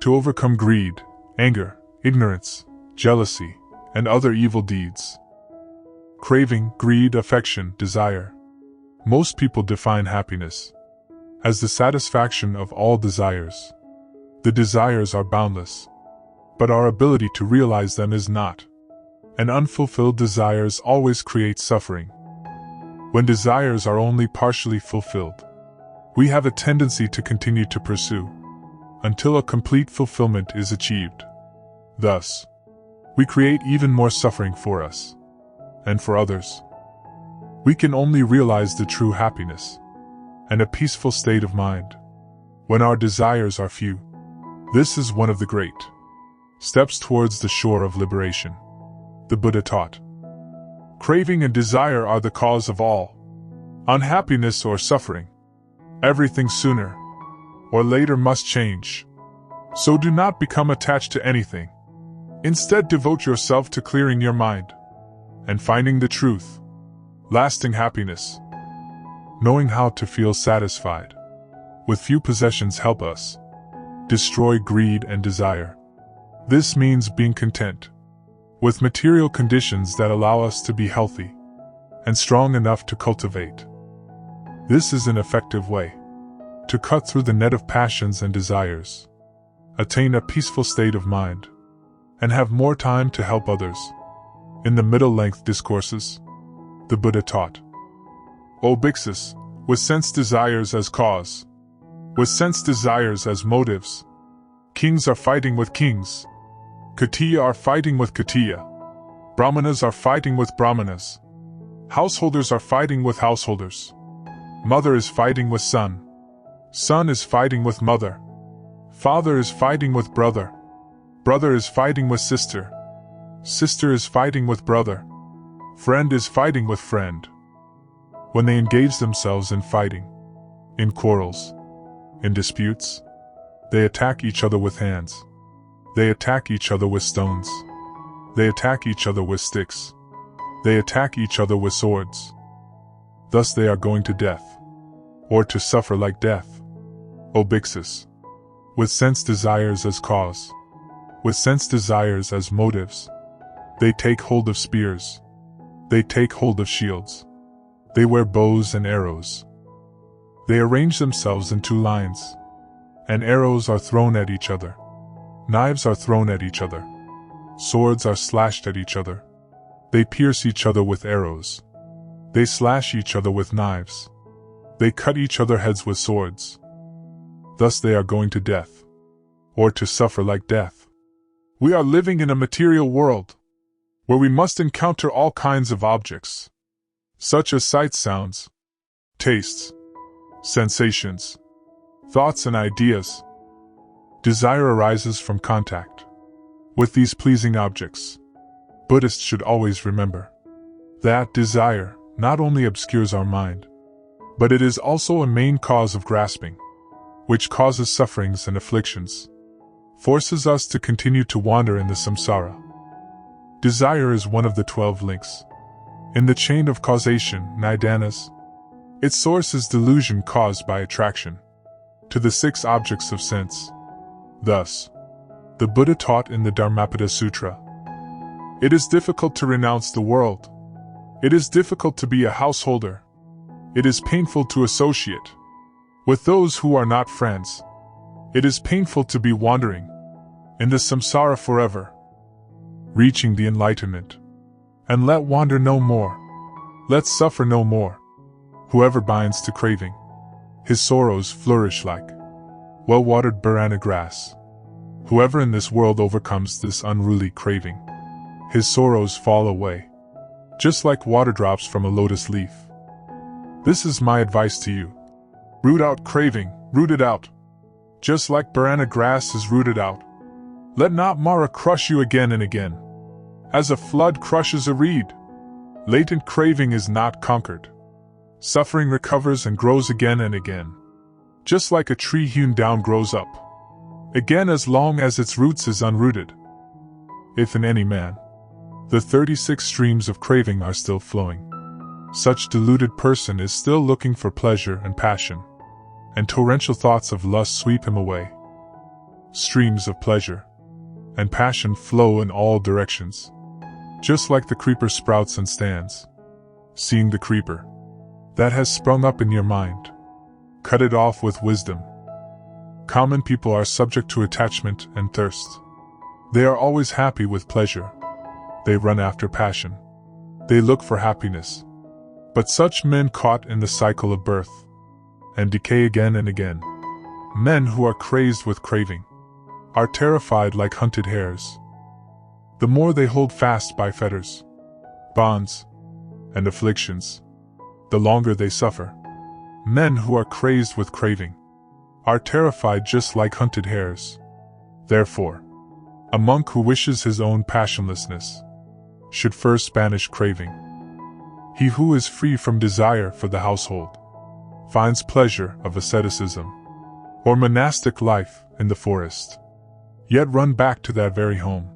to overcome greed, anger, ignorance, jealousy, and other evil deeds. Craving, greed, affection, desire. Most people define happiness as the satisfaction of all desires. The desires are boundless, but our ability to realize them is not. And unfulfilled desires always create suffering. When desires are only partially fulfilled, we have a tendency to continue to pursue until a complete fulfillment is achieved. Thus, we create even more suffering for us and for others. We can only realize the true happiness and a peaceful state of mind when our desires are few. This is one of the great steps towards the shore of liberation. The Buddha taught, craving and desire are the cause of all unhappiness or suffering. Everything sooner or later must change. So do not become attached to anything. Instead, devote yourself to clearing your mind and finding the truth, lasting happiness. Knowing how to feel satisfied with few possessions help us destroy greed and desire. This means being content with material conditions that allow us to be healthy and strong enough to cultivate. This is an effective way to cut through the net of passions and desires, attain a peaceful state of mind, and have more time to help others. In the middle-length discourses, the Buddha taught, O bhikkhus, with sense desires as cause, with sense desires as motives, kings are fighting with kings, Katiya are fighting with Katiya, Brahmanas are fighting with Brahmanas, householders are fighting with householders, mother is fighting with son, son is fighting with mother, father is fighting with brother, brother is fighting with sister, sister is fighting with brother, friend is fighting with friend. When they engage themselves in fighting, in quarrels, in disputes, they attack each other with hands. They attack each other with stones. They attack each other with sticks. They attack each other with swords. Thus they are going to death, or to suffer like death. O bhikkhus, with sense desires as cause, with sense desires as motives, they take hold of spears. They take hold of shields. They wear bows and arrows. They arrange themselves in two lines, and arrows are thrown at each other. Knives are thrown at each other. Swords are slashed at each other. They pierce each other with arrows. They slash each other with knives. They cut each other heads with swords. Thus they are going to death, or to suffer like death. We are living in a material world, where we must encounter all kinds of objects, such as sights, sounds, tastes, sensations, thoughts and ideas. Desire arises from contact with these pleasing objects. Buddhists should always remember that desire not only obscures our mind, but it is also a main cause of grasping, which causes sufferings and afflictions, forces us to continue to wander in the samsara. Desire is one of the 12 links in the chain of causation, nidanas. Its source is delusion caused by attraction to the 6 objects of sense. Thus, the Buddha taught in the Dharmapada Sutra, it is difficult to renounce the world. It is difficult to be a householder. It is painful to associate with those who are not friends. It is painful to be wandering in the samsara forever. Reaching the enlightenment, and let wander no more. Let suffer no more. Whoever binds to craving, his sorrows flourish like well-watered banana grass. Whoever in this world overcomes this unruly craving, his sorrows fall away, just like water drops from a lotus leaf. This is my advice to you. Root out craving, root it out. Just like banana grass is rooted out. Let not Mara crush you again and again, as a flood crushes a reed. Latent craving is not conquered. Suffering recovers and grows again and again, just like a tree hewn down grows up again as long as its roots is unrooted. If in any man the 36 streams of craving are still flowing, such deluded person is still looking for pleasure and passion, and torrential thoughts of lust sweep him away. Streams of pleasure and passion flow in all directions. Just like the creeper sprouts and stands. Seeing the creeper that has sprung up in your mind, cut it off with wisdom. Common people are subject to attachment and thirst. They are always happy with pleasure. They run after passion. They look for happiness. But such men caught in the cycle of birth and decay again and again. Men who are crazed with craving are terrified like hunted hares. The more they hold fast by fetters, bonds, and afflictions, the longer they suffer. Men who are crazed with craving are terrified just like hunted hares. Therefore, a monk who wishes his own passionlessness should first banish craving. He who is free from desire for the household finds pleasure of asceticism or monastic life in the forest. Yet run back to that very home.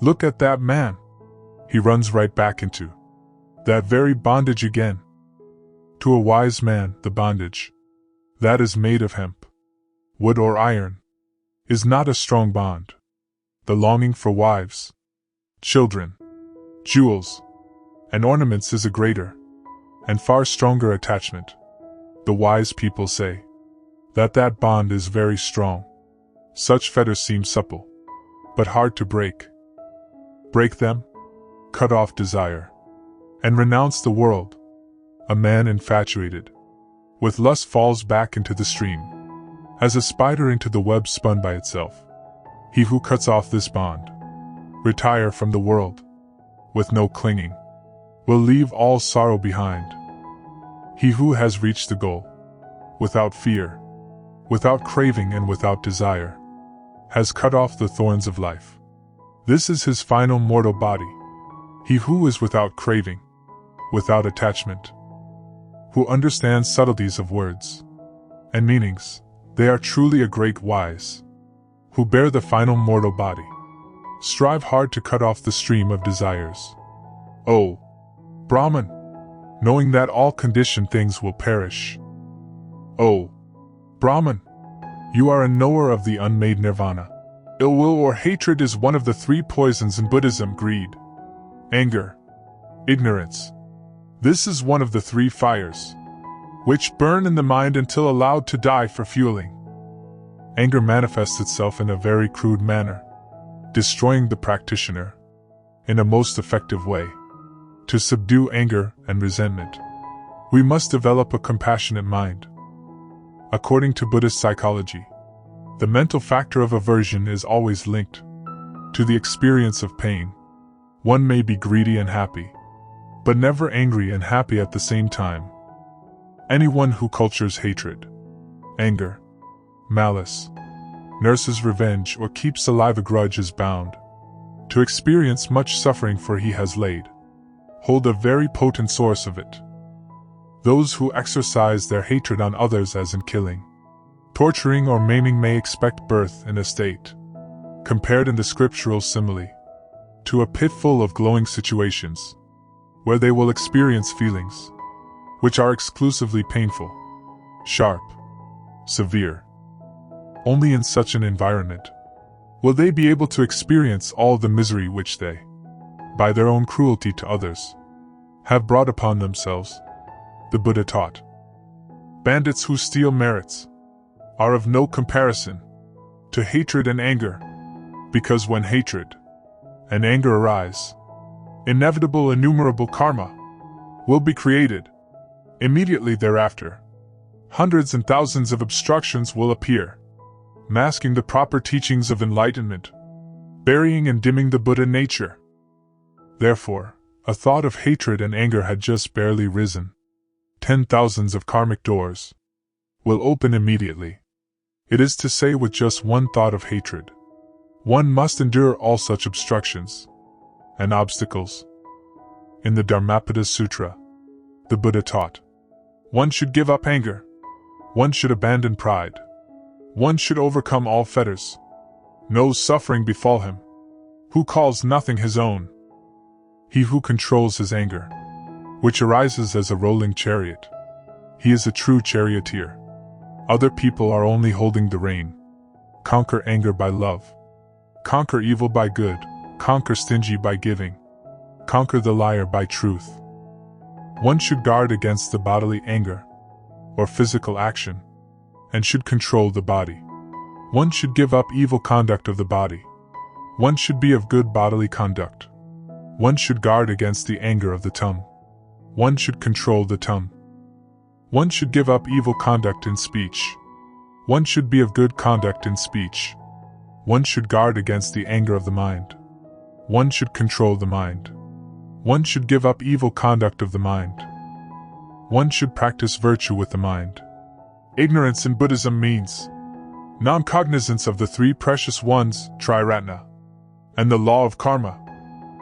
Look at that man. He runs right back into that very bondage again. To a wise man, the bondage that is made of hemp, wood or iron is not a strong bond. The longing for wives, children, jewels, and ornaments is a greater and far stronger attachment. The wise people say that bond is very strong. Such fetters seem supple, but hard to break. Break them, cut off desire, and renounce the world. A man infatuated with lust falls back into the stream, as a spider into the web spun by itself. He who cuts off this bond, retire from the world, with no clinging, will leave all sorrow behind. He who has reached the goal, without fear, without craving and without desire, has cut off the thorns of life. This is his final mortal body. He who is without craving, without attachment, who understands subtleties of words and meanings, they are truly a great wise, who bear the final mortal body. Strive hard to cut off the stream of desires. O Brahman, knowing that all conditioned things will perish. O Brahman, you are a knower of the unmade nirvana. Ill will or hatred is one of the three poisons in Buddhism: greed, anger, ignorance. This is one of the three fires, which burn in the mind until allowed to die for fueling. Anger manifests itself in a very crude manner, destroying the practitioner in a most effective way. To subdue anger and resentment, we must develop a compassionate mind. According to Buddhist psychology, the mental factor of aversion is always linked to the experience of pain. One may be greedy and happy, but never angry and happy at the same time. Anyone who cultures hatred, anger, malice, nurses revenge, or keeps alive a grudge is bound to experience much suffering, for he has laid hold a very potent source of it. Those who exercise their hatred on others, as in killing, torturing, or maiming, may expect birth in a state, compared in the scriptural simile, to a pit full of glowing situations, where they will experience feelings which are exclusively painful, sharp, severe. Only in such an environment will they be able to experience all the misery which they, by their own cruelty to others, have brought upon themselves. The Buddha taught, bandits who steal merits are of no comparison to hatred and anger, because when hatred and anger arise, inevitable innumerable karma will be created. Immediately thereafter, hundreds and thousands of obstructions will appear, masking the proper teachings of enlightenment, burying and dimming the Buddha nature. Therefore, a thought of hatred and anger had just barely risen. 10,000s of karmic doors will open immediately. It is to say, with just one thought of hatred, one must endure all such obstructions and obstacles. In the Dharmapada Sutra, the Buddha taught, one should give up anger, one should abandon pride, one should overcome all fetters. No suffering befall him who calls nothing his own. He who controls his anger, which arises as a rolling chariot, he is a true charioteer. Other people are only holding the rein. conquer anger by love. Conquer evil by good, conquer stingy by giving. Conquer the liar by truth. One should guard against the bodily anger, or physical action, and should control the body. One should give up evil conduct of the body. One should be of good bodily conduct. One should guard against the anger of the tongue. One should control the tongue. One should give up evil conduct in speech. One should be of good conduct in speech. One should guard against the anger of the mind. One should control the mind. One should give up evil conduct of the mind. One should practice virtue with the mind. Ignorance in Buddhism means non-cognizance of the three precious ones, triratna, and the law of karma.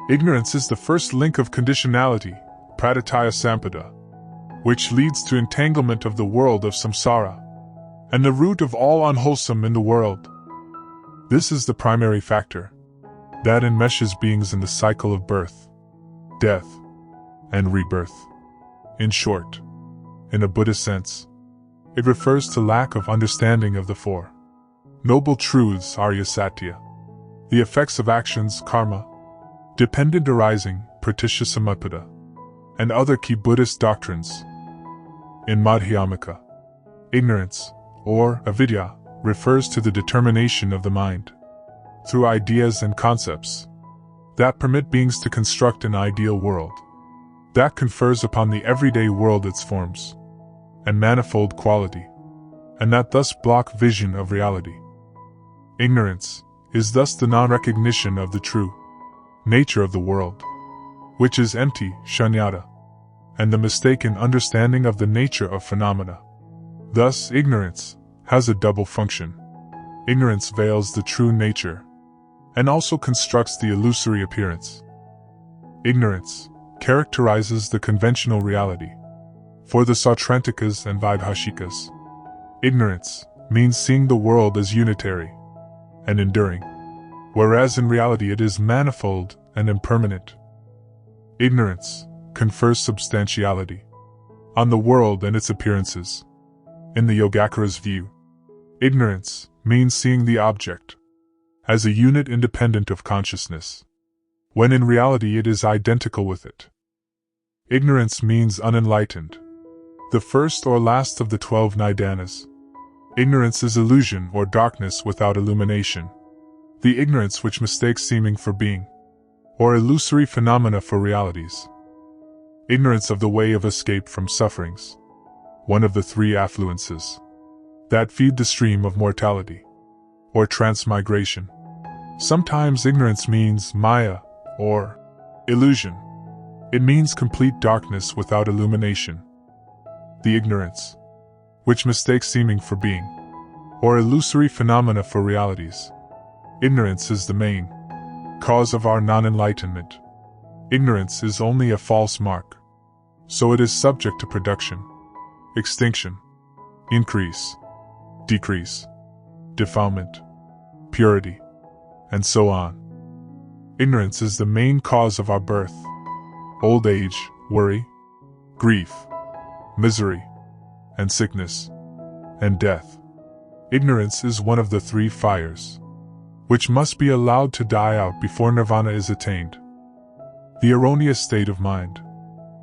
Ignorance is the first link of conditionality, praditya sampada, which leads to entanglement of the world of samsara, and the root of all unwholesome in the world. This is the primary factor that enmeshes beings in the cycle of birth, death, and rebirth. In short, in a Buddhist sense, it refers to lack of understanding of the Four Noble Truths, Arya Satya, the effects of actions, karma, dependent arising, pratisya samutpada, and other key Buddhist doctrines. In Madhyamaka, ignorance, or avidya, refers to the determination of the mind, through ideas and concepts, that permit beings to construct an ideal world, that confers upon the everyday world its forms and manifold quality, and that thus block vision of reality. Ignorance is thus the non-recognition of the true nature of the world, which is empty, shunyata, and the mistaken understanding of the nature of phenomena. Thus, ignorance has a double function. Ignorance veils the true nature, and also constructs the illusory appearance. Ignorance characterizes the conventional reality. For the Sautrantikas and Vaibhashikas, ignorance means seeing the world as unitary and enduring, whereas in reality it is manifold and impermanent. Ignorance confers substantiality on the world and its appearances. In the Yogacaras' view, ignorance means seeing the object as a unit independent of consciousness, when in reality it is identical with it. Ignorance means unenlightened, the first or last of the 12 nidanas. Ignorance is illusion or darkness without illumination, the ignorance which mistakes seeming for being, or illusory phenomena for realities. Ignorance of the way of escape from sufferings, one of the three affluences that feed the stream of mortality, or transmigration. Sometimes ignorance means maya, or illusion. It means complete darkness without illumination. The ignorance which mistakes seeming for being, or illusory phenomena for realities. Ignorance is the main cause of our non-enlightenment. Ignorance is only a false mark, so it is subject to production, extinction, increase, decrease, defilement, purity, and so on. Ignorance is the main cause of our birth, old age, worry, grief, misery, and sickness, and death. Ignorance is one of the three fires, which must be allowed to die out before nirvana is attained. The erroneous state of mind,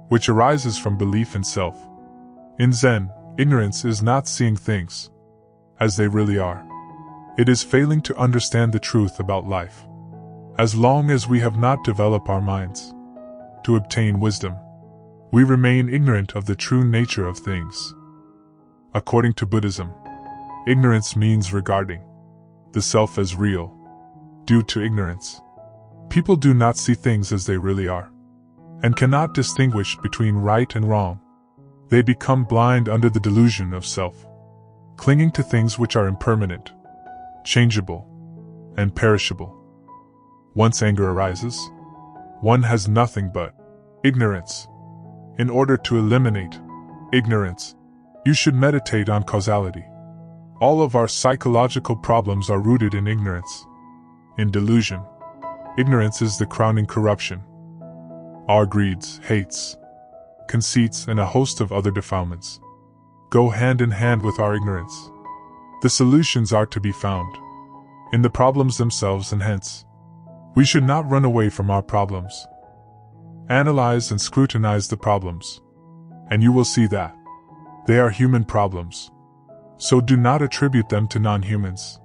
which arises from belief in self. In Zen, ignorance is not seeing things as they really are. It is failing to understand the truth about life. As long as we have not developed our minds to obtain wisdom, we remain ignorant of the true nature of things. According to Buddhism, ignorance means regarding the self as real. Due to ignorance, people do not see things as they really are, and cannot distinguish between right and wrong. They become blind under the delusion of self, clinging to things which are impermanent, changeable, and perishable. Once anger arises, one has nothing but ignorance. In order to eliminate ignorance, you should meditate on causality. All of our psychological problems are rooted in ignorance, in delusion. Ignorance is the crowning corruption. Our greeds, hates, conceits, and a host of other defilements go hand in hand with our ignorance. The solutions are to be found in the problems themselves, and hence, we should not run away from our problems. Analyze and scrutinize the problems, and you will see that they are human problems. So do not attribute them to non-humans.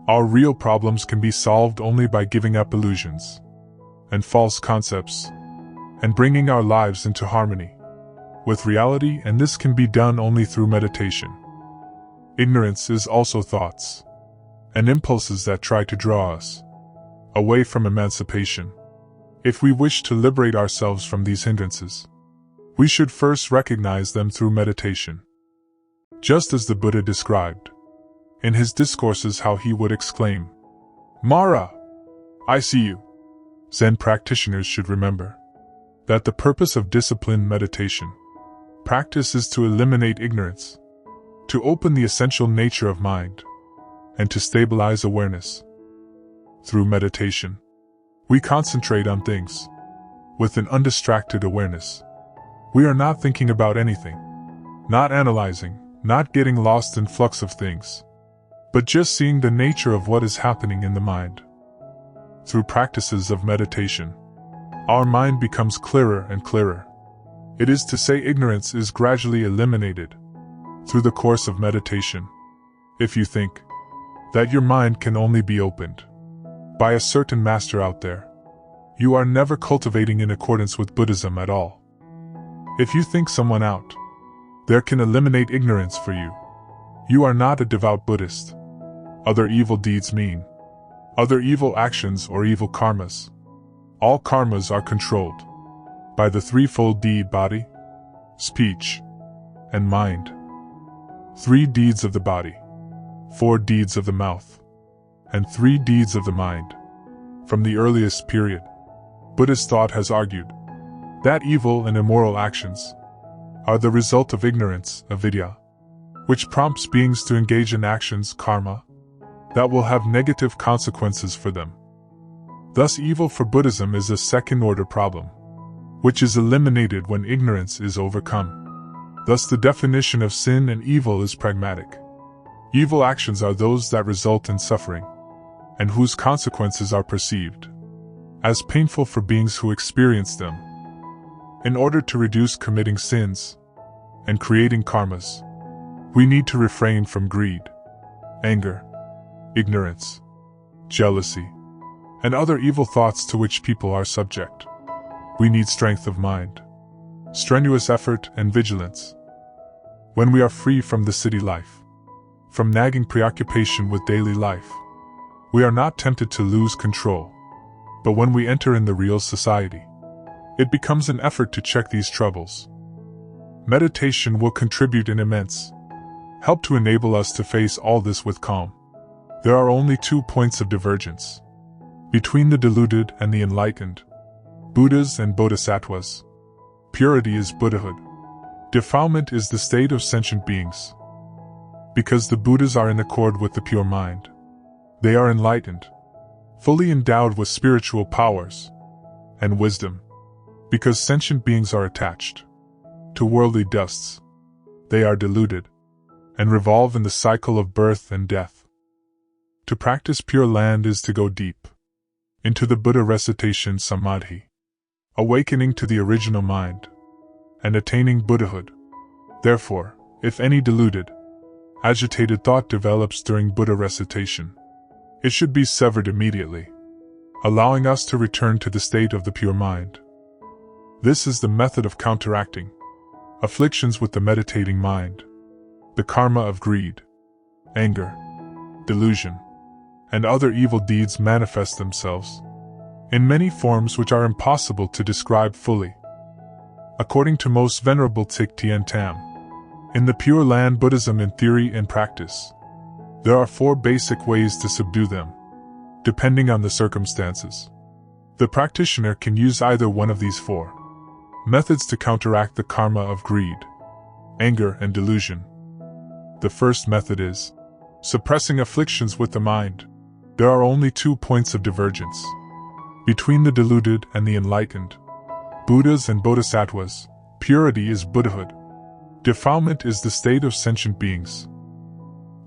Our real problems can be solved only by giving up illusions and false concepts, and bringing our lives into harmony with reality, and this can be done only through meditation. Ignorance is also thoughts and impulses that try to draw us away from emancipation. If we wish to liberate ourselves from these hindrances, we should first recognize them through meditation. Just as the Buddha described in his discourses how he would exclaim, "Mara, I see you." Zen practitioners should remember that the purpose of disciplined meditation practice is to eliminate ignorance, to open the essential nature of mind, and to stabilize awareness. Through meditation, we concentrate on things with an undistracted awareness. We are not thinking about anything, not analyzing, not getting lost in flux of things, but just seeing the nature of what is happening in the mind. Through practices of meditation, our mind becomes clearer and clearer. It is to say, ignorance is gradually eliminated through the course of meditation. If you think that your mind can only be opened by a certain master out there, you are never cultivating in accordance with Buddhism at all. If you think someone out there can eliminate ignorance for you, you are not a devout Buddhist. Other evil deeds mean other evil actions or evil karmas. All karmas are controlled by the threefold deed: body, speech, and mind. 3 deeds of the body, 4 deeds of the mouth, and 3 deeds of the mind. From the earliest period, Buddhist thought has argued that evil and immoral actions are the result of ignorance, avidya, which prompts beings to engage in actions, karma, that will have negative consequences for them. Thus, evil for Buddhism is a second-order problem, which is eliminated when ignorance is overcome. Thus, the definition of sin and evil is pragmatic. Evil actions are those that result in suffering, and whose consequences are perceived as painful for beings who experience them. In order to reduce committing sins and creating karmas, we need to refrain from greed, anger, ignorance, jealousy, and other evil thoughts to which people are subject. We need strength of mind, strenuous effort, and vigilance. When we are free from the city life, from nagging preoccupation with daily life, we are not tempted to lose control. But when we enter in the real society, it becomes an effort to check these troubles. Meditation will contribute in immense help to enable us to face all this with calm. There are only 2 points of divergence between the deluded and the enlightened, Buddhas and Bodhisattvas. Purity is Buddhahood. Defilement is the state of sentient beings. Because the Buddhas are in accord with the pure mind, they are enlightened, fully endowed with spiritual powers and wisdom. Because sentient beings are attached to worldly dusts, they are deluded and revolve in the cycle of birth and death. To practice Pure Land is to go deep into the Buddha recitation samadhi, awakening to the original mind, and attaining Buddhahood. Therefore, if any deluded, agitated thought develops during Buddha recitation, it should be severed immediately, allowing us to return to the state of the pure mind. This is the method of counteracting afflictions with the meditating mind. The karma of greed, anger, delusion, and other evil deeds manifest themselves in many forms which are impossible to describe fully. According to Most Venerable Thich Thien Tam, in the Pure Land Buddhism in theory and practice, there are 4 basic ways to subdue them, depending on the circumstances. The practitioner can use either one of these 4 methods to counteract the karma of greed, anger, and delusion. The first method is suppressing afflictions with the mind. There are only 2 points of divergence between the deluded and the enlightened, Buddhas and Bodhisattvas. Purity is Buddhahood. Defilement is the state of sentient beings.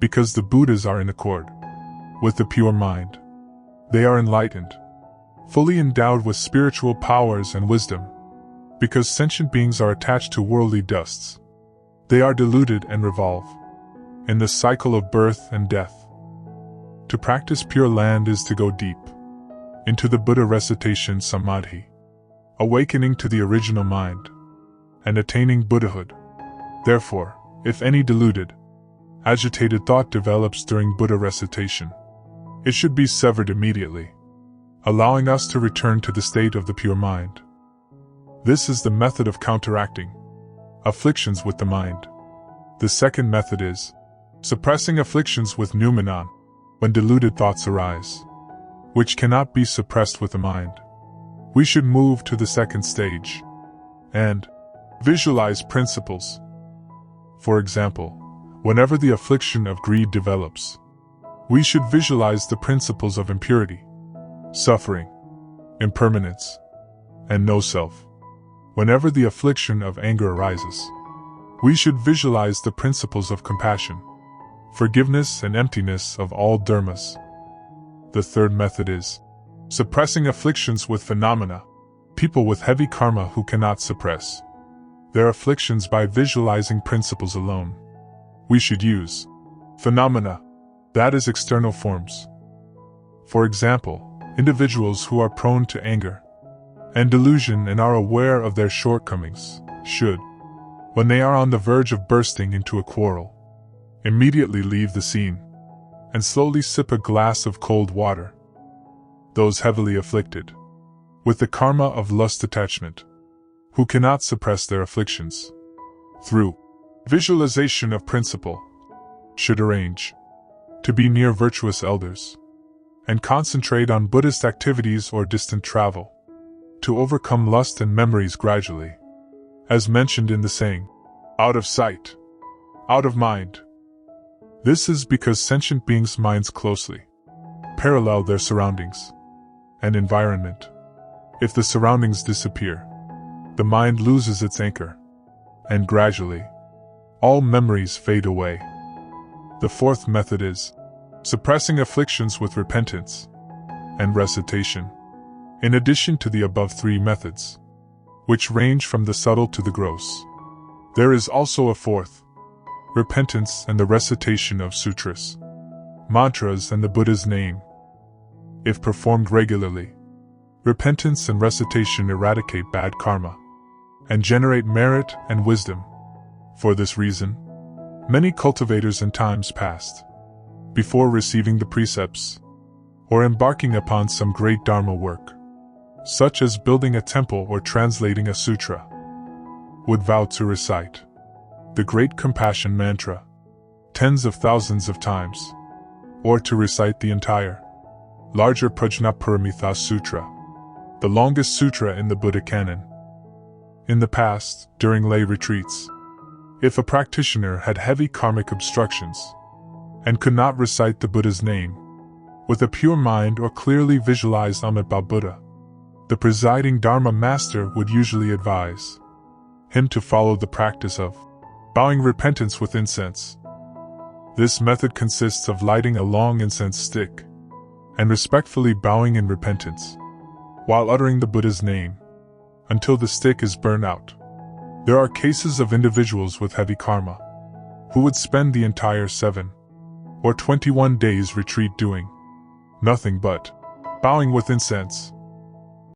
Because the Buddhas are in accord with the pure mind. They are enlightened, fully endowed with spiritual powers and wisdom. Because sentient beings are attached to worldly dusts, they are deluded and revolve in the cycle of birth and death. To practice Pure Land is to go deep into the Buddha recitation samadhi, awakening to the original mind, and attaining Buddhahood. Therefore, if any deluded, agitated thought develops during Buddha recitation, it should be severed immediately, allowing us to return to the state of the pure mind. This is the method of counteracting afflictions with the mind. The second method is suppressing afflictions with noumenon, when deluded thoughts arise, which cannot be suppressed with the mind. We should move to the second stage and visualize principles. For example, whenever the affliction of greed develops, we should visualize the principles of impurity, suffering, impermanence, and no-self. Whenever the affliction of anger arises, we should visualize the principles of compassion, forgiveness, and emptiness of all dharmas. The third method is suppressing afflictions with phenomena, people with heavy karma who cannot suppress their afflictions by visualizing principles alone. We should use phenomena, that is, external forms. For example, individuals who are prone to anger and delusion and are aware of their shortcomings should, when they are on the verge of bursting into a quarrel, immediately leave the scene and slowly sip a glass of cold water. Those heavily afflicted with the karma of lust attachment, who cannot suppress their afflictions through visualization of principle, should arrange to be near virtuous elders and concentrate on Buddhist activities or distant travel to overcome lust and memories gradually. As mentioned in the saying, out of sight, out of mind. This is because sentient beings' minds closely parallel their surroundings and environment. If the surroundings disappear, the mind loses its anchor, and gradually, all memories fade away. The fourth method is suppressing afflictions with repentance and recitation. In addition to the above three methods, which range from the subtle to the gross, there is also a fourth: repentance and the recitation of sutras, mantras, and the Buddha's name. If performed regularly, repentance and recitation eradicate bad karma and generate merit and wisdom. For this reason, many cultivators in times past, before receiving the precepts or embarking upon some great dharma work, such as building a temple or translating a sutra, would vow to recite the great compassion mantra tens of thousands of times, or to recite the entire larger Prajnaparamita Sutra, the longest sutra in the Buddha canon. In the past, during lay retreats, if a practitioner had heavy karmic obstructions and could not recite the Buddha's name with a pure mind or clearly visualize Amitabha Buddha, the presiding Dharma master would usually advise him to follow the practice of bowing repentance with incense. This method consists of lighting a long incense stick and respectfully bowing in repentance while uttering the Buddha's name until the stick is burned out. There are cases of individuals with heavy karma who would spend the entire 7 or 21 days retreat doing nothing but bowing with incense.